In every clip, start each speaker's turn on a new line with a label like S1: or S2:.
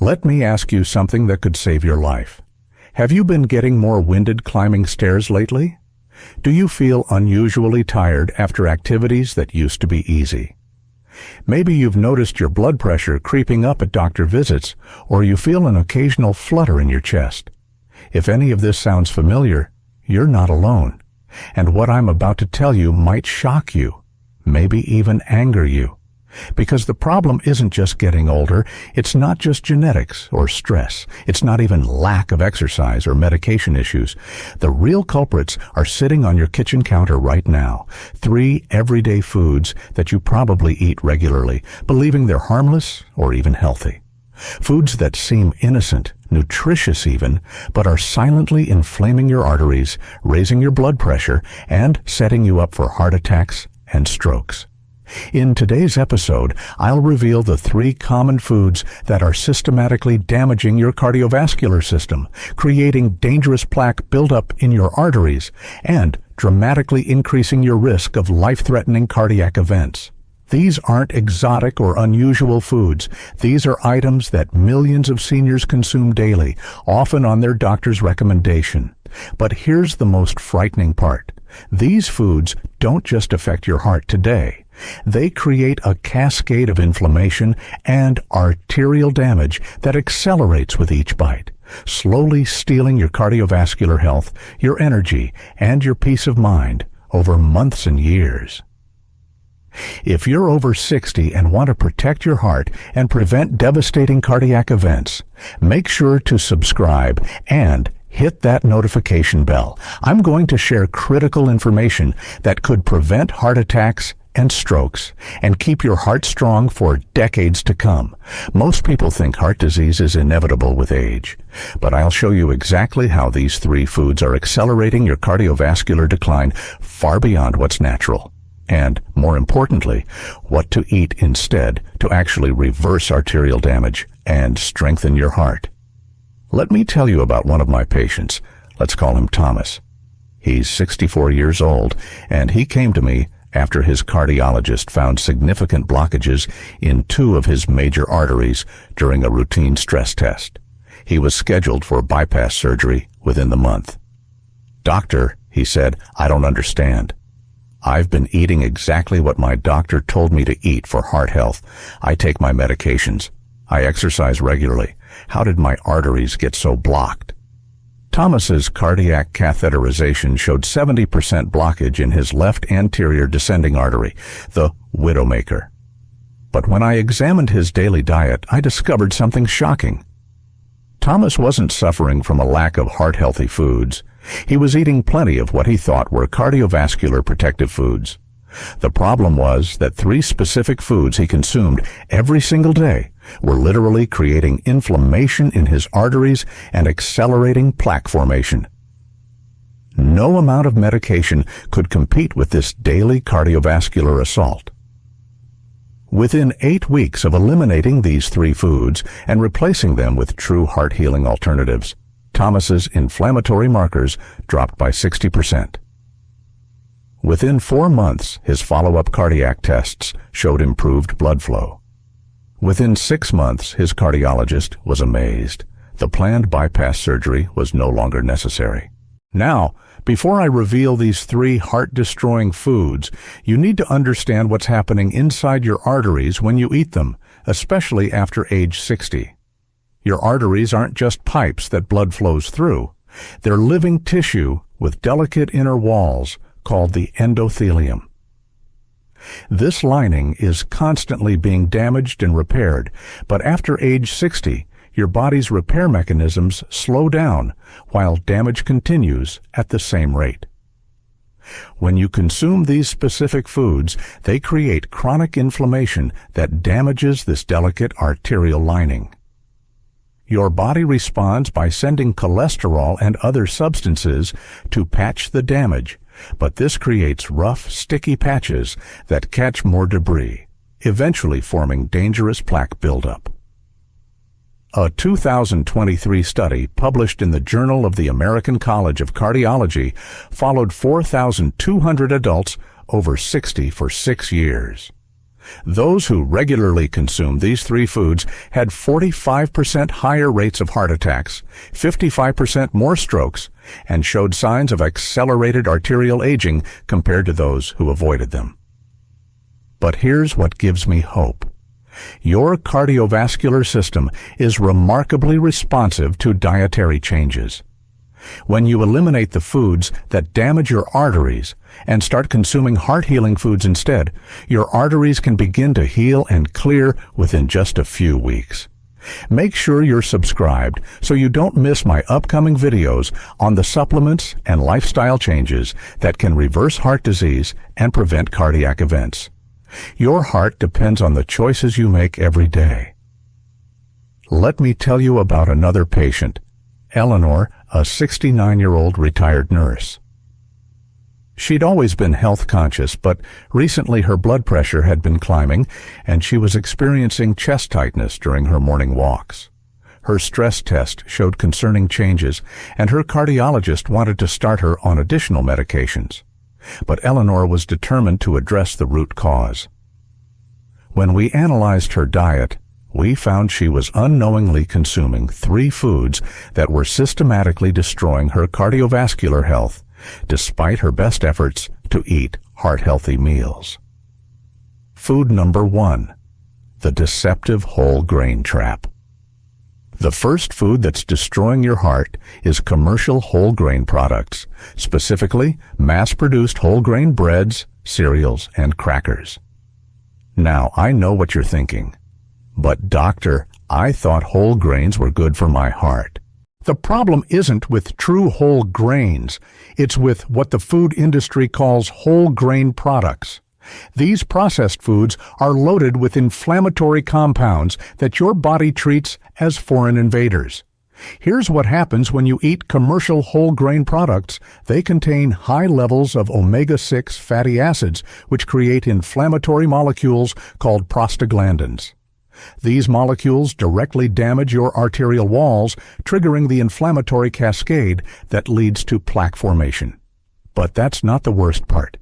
S1: Let me ask you something that could save your life. Have you been getting more winded climbing stairs lately? Do you feel unusually tired after activities that used to be easy? Maybe you've noticed your blood pressure creeping up at doctor visits, or you feel an occasional flutter in your chest. If any of this sounds familiar, you're not alone. And what I'm about to tell you might shock you, maybe even anger you. Because the problem isn't just getting older, it's not just genetics or stress, it's not even lack of exercise or medication issues. The real culprits are sitting on your kitchen counter right now. 3 everyday foods that you probably eat regularly, believing they're harmless or even healthy. Foods that seem innocent, nutritious even, but are silently inflaming your arteries, raising your blood pressure, and setting you up for heart attacks and strokes. In today's episode, I'll reveal the 3 common foods that are systematically damaging your cardiovascular system, creating dangerous plaque buildup in your arteries, and dramatically increasing your risk of life-threatening cardiac events. These aren't exotic or unusual foods. These are items that millions of seniors consume daily, often on their doctor's recommendation. But here's the most frightening part. These foods don't just affect your heart today. They create a cascade of inflammation and arterial damage that accelerates with each bite, slowly stealing your cardiovascular health, your energy, and your peace of mind over months and years. If you're over 60 and want to protect your heart and prevent devastating cardiac events, make sure to subscribe and hit that notification bell. I'm going to share critical information that could prevent heart attacks and strokes and keep your heart strong for decades to come. Most people think heart disease is inevitable with age, but I'll show you exactly how these 3 foods are accelerating your cardiovascular decline far beyond what's natural. And, more importantly, what to eat instead to actually reverse arterial damage and strengthen your heart. Let me tell you about one of my patients. Let's call him Thomas. He's 64 years old, and he came to me after his cardiologist found significant blockages in 2 of his major arteries during a routine stress test. He was scheduled for bypass surgery within the month. "Doctor," he said, "I don't understand. I've been eating exactly what my doctor told me to eat for heart health. I take my medications. I exercise regularly. How did my arteries get so blocked?" Thomas's cardiac catheterization showed 70% blockage in his left anterior descending artery, the widowmaker. But when I examined his daily diet, I discovered something shocking. Thomas wasn't suffering from a lack of heart-healthy foods. He was eating plenty of what he thought were cardiovascular protective foods. The problem was that 3 specific foods he consumed every single day were literally creating inflammation in his arteries and accelerating plaque formation. No amount of medication could compete with this daily cardiovascular assault. Within 8 weeks of eliminating these 3 foods and replacing them with true heart-healing alternatives, Thomas's inflammatory markers dropped by 60%. Within 4 months, his follow-up cardiac tests showed improved blood flow. Within 6 months, his cardiologist was amazed. The planned bypass surgery was no longer necessary. Now, before I reveal these 3 heart-destroying foods, you need to understand what's happening inside your arteries when you eat them, especially after age 60. Your arteries aren't just pipes that blood flows through. They're living tissue with delicate inner walls called the endothelium. This lining is constantly being damaged and repaired, but after age 60, your body's repair mechanisms slow down while damage continues at the same rate. When you consume these specific foods, they create chronic inflammation that damages this delicate arterial lining. Your body responds by sending cholesterol and other substances to patch the damage, but this creates rough, sticky patches that catch more debris, eventually forming dangerous plaque buildup. A 2023 study published in the Journal of the American College of Cardiology followed 4,200 adults over 60 for 6 years. Those who regularly consumed these three foods had 45% higher rates of heart attacks, 55% more strokes, and showed signs of accelerated arterial aging compared to those who avoided them. But here's what gives me hope. Your cardiovascular system is remarkably responsive to dietary changes. When you eliminate the foods that damage your arteries and start consuming heart-healing foods instead, your arteries can begin to heal and clear within just a few weeks. Make sure you're subscribed so you don't miss my upcoming videos on the supplements and lifestyle changes that can reverse heart disease and prevent cardiac events. Your heart depends on the choices you make every day. Let me tell you about another patient, Eleanor, a 69-year-old retired nurse. She'd always been health conscious, but recently her blood pressure had been climbing and she was experiencing chest tightness during her morning walks. Her stress test showed concerning changes and her cardiologist wanted to start her on additional medications. But Eleanor was determined to address the root cause. When we analyzed her diet, we found she was unknowingly consuming three foods that were systematically destroying her cardiovascular health, despite her best efforts to eat heart-healthy meals. Food number 1, the deceptive whole grain trap. The first food that's destroying your heart is commercial whole grain products, specifically mass-produced whole grain breads, cereals, and crackers. Now, I know what you're thinking. But doctor, I thought whole grains were good for my heart. The problem isn't with true whole grains. It's with what the food industry calls whole grain products. These processed foods are loaded with inflammatory compounds that your body treats as foreign invaders. Here's what happens when you eat commercial whole grain products. They contain high levels of omega-6 fatty acids, which create inflammatory molecules called prostaglandins. These molecules directly damage your arterial walls, triggering the inflammatory cascade that leads to plaque formation. But that's not the worst part.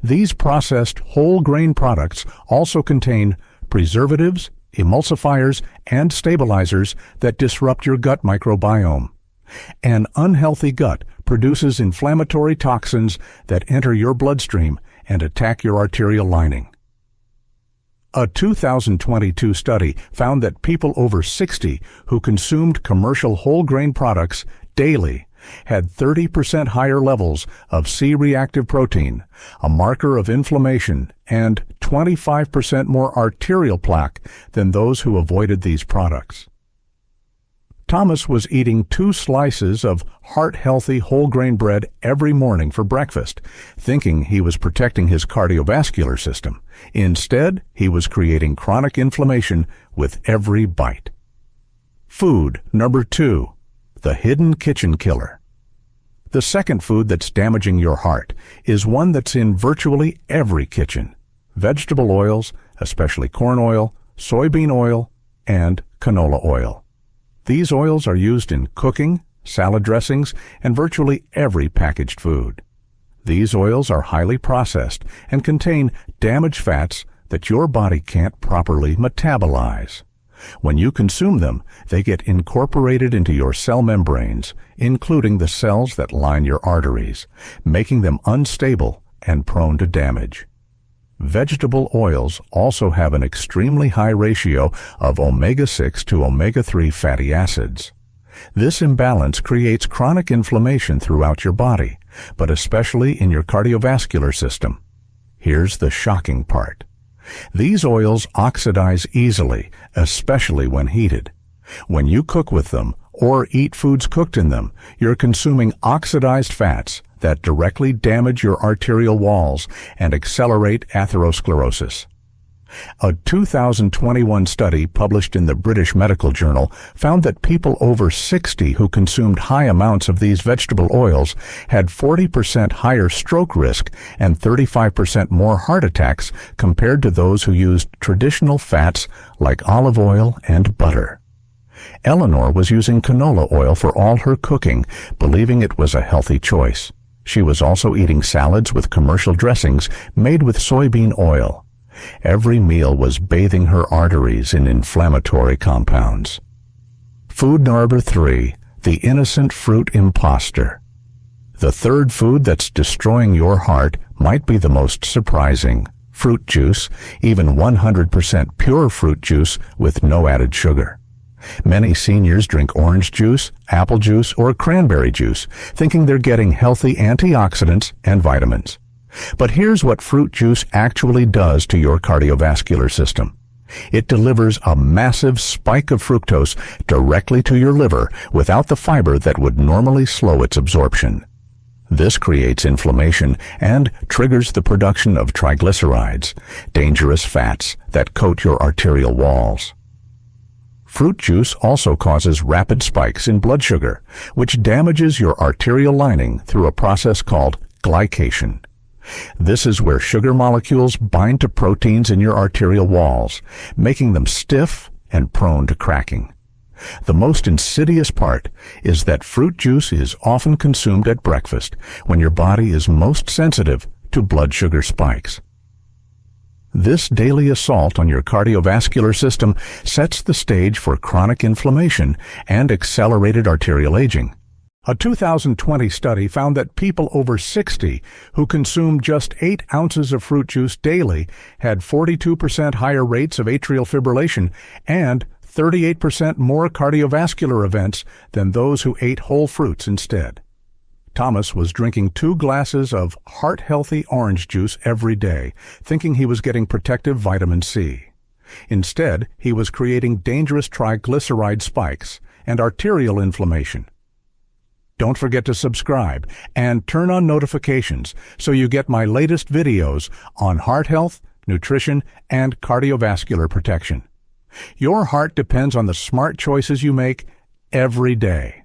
S1: These processed whole grain products also contain preservatives, emulsifiers, and stabilizers that disrupt your gut microbiome. An unhealthy gut produces inflammatory toxins that enter your bloodstream and attack your arterial lining. A 2022 study found that people over 60 who consumed commercial whole grain products daily had 30% higher levels of C-reactive protein, a marker of inflammation, and 25% more arterial plaque than those who avoided these products. Thomas was eating 2 slices of heart-healthy whole grain bread every morning for breakfast, thinking he was protecting his cardiovascular system. Instead, he was creating chronic inflammation with every bite. Food number 2, the hidden kitchen killer. The second food that's damaging your heart is one that's in virtually every kitchen: vegetable oils, especially corn oil, soybean oil, and canola oil. These oils are used in cooking, salad dressings, and virtually every packaged food. These oils are highly processed and contain damaged fats that your body can't properly metabolize. When you consume them, they get incorporated into your cell membranes, including the cells that line your arteries, making them unstable and prone to damage. Vegetable oils also have an extremely high ratio of omega-6 to omega-3 fatty acids. This imbalance creates chronic inflammation throughout your body, but especially in your cardiovascular system. Here's the shocking part. These oils oxidize easily, especially when heated. When you cook with them or eat foods cooked in them, you're consuming oxidized fats that directly damage your arterial walls and accelerate atherosclerosis. A 2021 study published in the British Medical Journal found that people over 60 who consumed high amounts of these vegetable oils had 40% higher stroke risk and 35% more heart attacks compared to those who used traditional fats like olive oil and butter. Eleanor was using canola oil for all her cooking, believing it was a healthy choice. She was also eating salads with commercial dressings made with soybean oil. Every meal was bathing her arteries in inflammatory compounds. Food number 3, the innocent fruit imposter. The third food that's destroying your heart might be the most surprising: fruit juice, even 100% pure fruit juice with no added sugar. Many seniors drink orange juice, apple juice, or cranberry juice, thinking they're getting healthy antioxidants and vitamins. But here's what fruit juice actually does to your cardiovascular system. It delivers a massive spike of fructose directly to your liver without the fiber that would normally slow its absorption. This creates inflammation and triggers the production of triglycerides, dangerous fats that coat your arterial walls. Fruit juice also causes rapid spikes in blood sugar, which damages your arterial lining through a process called glycation. This is where sugar molecules bind to proteins in your arterial walls, making them stiff and prone to cracking. The most insidious part is that fruit juice is often consumed at breakfast when your body is most sensitive to blood sugar spikes. This daily assault on your cardiovascular system sets the stage for chronic inflammation and accelerated arterial aging. A 2020 study found that people over 60 who consumed just 8 ounces of fruit juice daily had 42% higher rates of atrial fibrillation and 38% more cardiovascular events than those who ate whole fruits instead. Thomas was drinking 2 glasses of heart-healthy orange juice every day, thinking he was getting protective vitamin C. Instead, he was creating dangerous triglyceride spikes and arterial inflammation. Don't forget to subscribe and turn on notifications so you get my latest videos on heart health, nutrition, and cardiovascular protection. Your heart depends on the smart choices you make every day.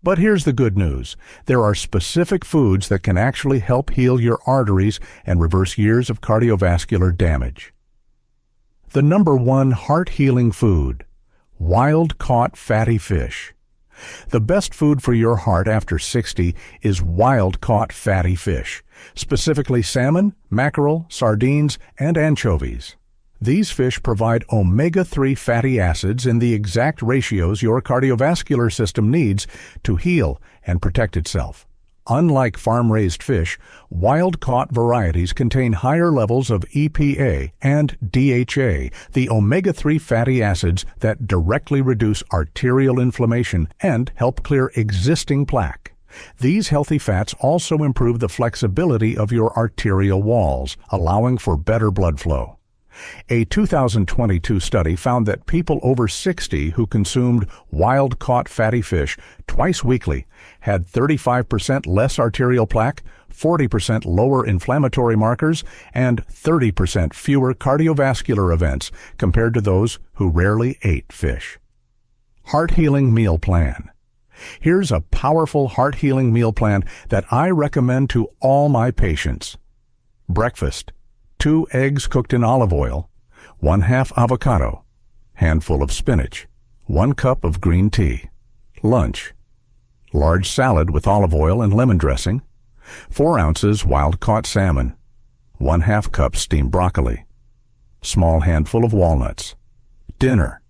S1: But here's the good news. There are specific foods that can actually help heal your arteries and reverse years of cardiovascular damage. The number 1 heart-healing food: wild-caught fatty fish. The best food for your heart after 60 is wild-caught fatty fish, specifically salmon, mackerel, sardines, and anchovies. These fish provide omega-3 fatty acids in the exact ratios your cardiovascular system needs to heal and protect itself. Unlike farm-raised fish, wild-caught varieties contain higher levels of EPA and DHA, the omega-3 fatty acids that directly reduce arterial inflammation and help clear existing plaque. These healthy fats also improve the flexibility of your arterial walls, allowing for better blood flow. A 2022 study found that people over 60 who consumed wild-caught fatty fish twice weekly had 35% less arterial plaque, 40% lower inflammatory markers, and 30% fewer cardiovascular events compared to those who rarely ate fish. Heart-healing meal plan. Here's a powerful heart-healing meal plan that I recommend to all my patients. Breakfast: 2 eggs cooked in olive oil, 1/2 avocado, handful of spinach, 1 cup of green tea. Lunch: large salad with olive oil and lemon dressing, 4 ounces wild-caught salmon, 1/2 cup steamed broccoli, small handful of walnuts. Dinner: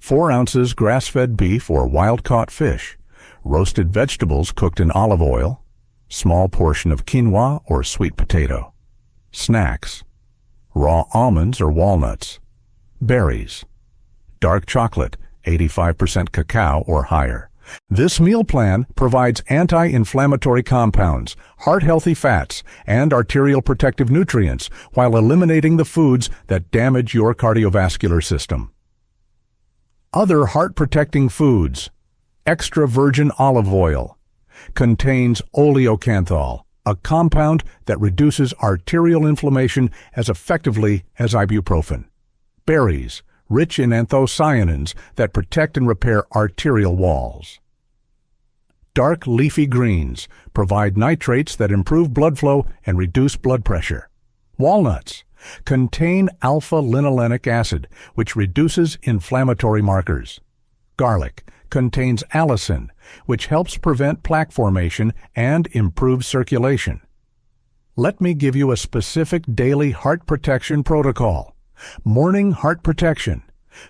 S1: 4 ounces grass-fed beef or wild-caught fish, roasted vegetables cooked in olive oil, small portion of quinoa or sweet potato. Snacks: raw almonds or walnuts, berries, dark chocolate, 85% cacao or higher. This meal plan provides anti-inflammatory compounds, heart-healthy fats, and arterial protective nutrients while eliminating the foods that damage your cardiovascular system. Other heart-protecting foods: extra virgin olive oil, contains oleocanthal, a compound that reduces arterial inflammation as effectively as ibuprofen. Berries, rich in anthocyanins that protect and repair arterial walls. Dark leafy greens provide nitrates that improve blood flow and reduce blood pressure. Walnuts contain alpha-linolenic acid, which reduces inflammatory markers. Garlic contains allicin, which helps prevent plaque formation and improve circulation. Let me give you a specific daily heart protection protocol. Morning heart protection.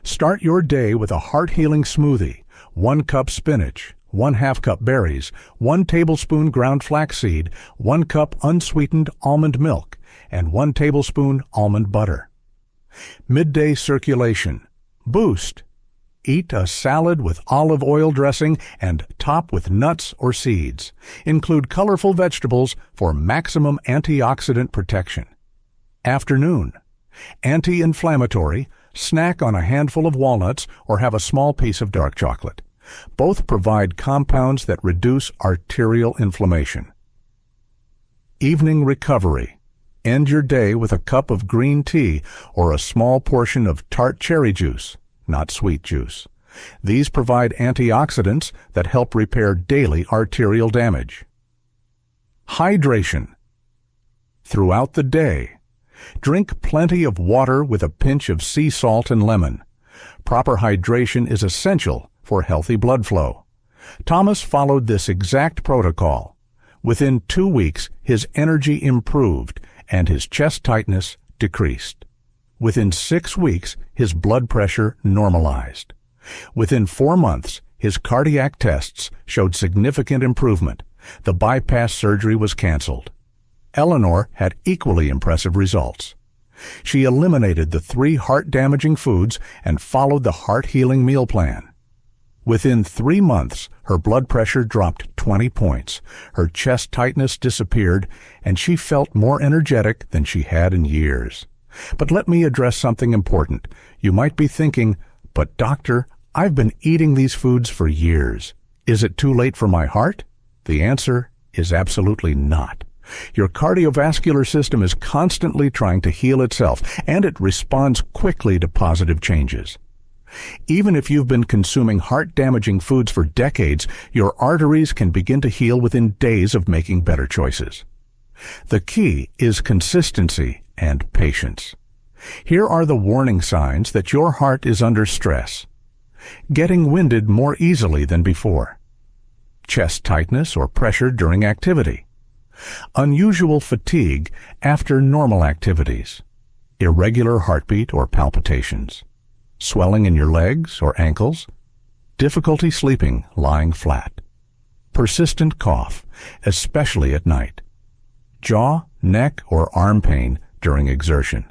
S1: Start your day with a heart-healing smoothie. 1 cup spinach, 1/2 cup berries, 1 tablespoon ground flaxseed, 1 cup unsweetened almond milk, and 1 tablespoon almond butter. Midday circulation. Boost. Eat a salad with olive oil dressing and top with nuts or seeds. Include colorful vegetables for maximum antioxidant protection. Afternoon. Anti-inflammatory. Snack on a handful of walnuts or have a small piece of dark chocolate. Both provide compounds that reduce arterial inflammation. Evening recovery. End your day with a cup of green tea or a small portion of tart cherry juice, not sweet juice. These provide antioxidants that help repair daily arterial damage. Hydration. Throughout the day, drink plenty of water with a pinch of sea salt and lemon. Proper hydration is essential for healthy blood flow. Thomas followed this exact protocol. Within 2 weeks, his energy improved and his chest tightness decreased. Within 6 weeks, his blood pressure normalized. Within 4 months, his cardiac tests showed significant improvement. The bypass surgery was canceled. Eleanor had equally impressive results. She eliminated the 3 heart-damaging foods and followed the heart-healing meal plan. Within 3 months, her blood pressure dropped 20 points, her chest tightness disappeared, and she felt more energetic than she had in years. But let me address something important. You might be thinking, "But doctor, I've been eating these foods for years. Is it too late for my heart?" The answer is absolutely not. Your cardiovascular system is constantly trying to heal itself, and it responds quickly to positive changes. Even if you've been consuming heart-damaging foods for decades, your arteries can begin to heal within days of making better choices. The key is consistency and patience. Here are the warning signs that your heart is under stress. Getting winded more easily than before. Chest tightness or pressure during activity. Unusual fatigue after normal activities. Irregular heartbeat or palpitations. Swelling in your legs or ankles. Difficulty sleeping lying flat. Persistent cough, especially at night. Jaw, neck, or arm pain during exertion.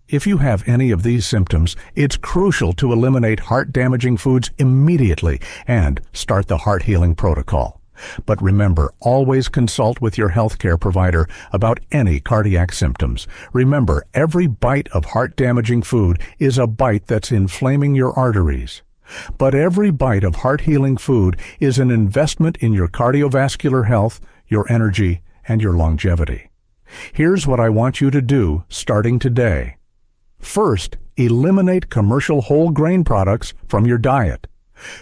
S1: If you have any of these symptoms, it's crucial to eliminate heart-damaging foods immediately and start the heart-healing protocol. But remember, always consult with your healthcare provider about any cardiac symptoms. Remember, every bite of heart-damaging food is a bite that's inflaming your arteries. But every bite of heart-healing food is an investment in your cardiovascular health, your energy, and your longevity. Here's what I want you to do starting today. First, eliminate commercial whole grain products from your diet.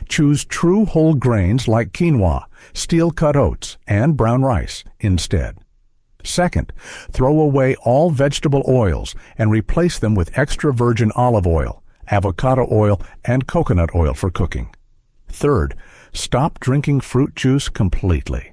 S1: Choose true whole grains like quinoa, steel-cut oats, and brown rice instead. Second, throw away all vegetable oils and replace them with extra virgin olive oil, avocado oil, and coconut oil for cooking. Third, stop drinking fruit juice completely.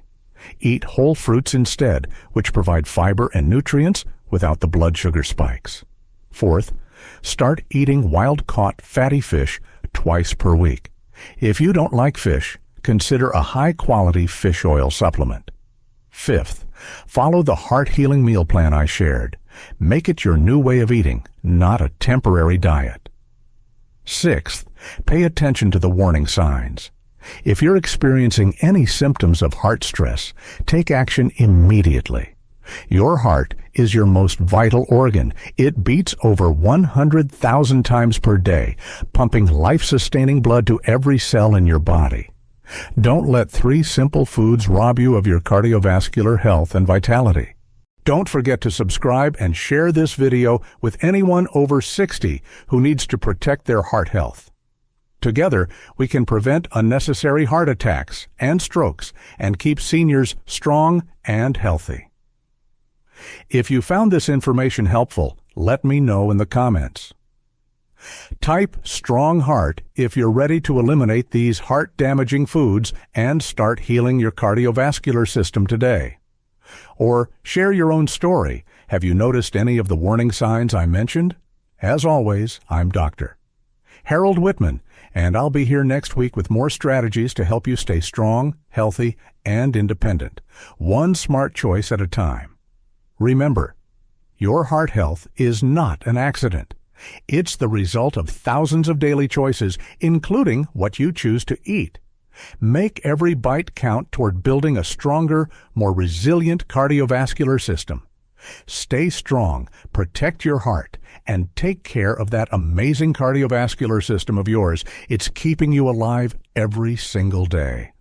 S1: Eat whole fruits instead, which provide fiber and nutrients without the blood sugar spikes. Fourth, start eating wild-caught fatty fish twice per week. If you don't like fish, consider a high-quality fish oil supplement. Fifth, follow the heart-healing meal plan I shared. Make it your new way of eating, not a temporary diet. Sixth, pay attention to the warning signs. If you're experiencing any symptoms of heart stress, take action immediately. Your heart is your most vital organ. It beats over 100,000 times per day, pumping life-sustaining blood to every cell in your body. Don't let 3 simple foods rob you of your cardiovascular health and vitality. Don't forget to subscribe and share this video with anyone over 60 who needs to protect their heart health. Together, we can prevent unnecessary heart attacks and strokes and keep seniors strong and healthy. If you found this information helpful, let me know in the comments. Type "strong heart" if you're ready to eliminate these heart-damaging foods and start healing your cardiovascular system today. Or share your own story. Have you noticed any of the warning signs I mentioned? As always, I'm Dr. Harold Whitman, and I'll be here next week with more strategies to help you stay strong, healthy, and independent, one smart choice at a time. Remember, your heart health is not an accident. It's the result of thousands of daily choices, including what you choose to eat. Make every bite count toward building a stronger, more resilient cardiovascular system. Stay strong, protect your heart, and take care of that amazing cardiovascular system of yours. It's keeping you alive every single day.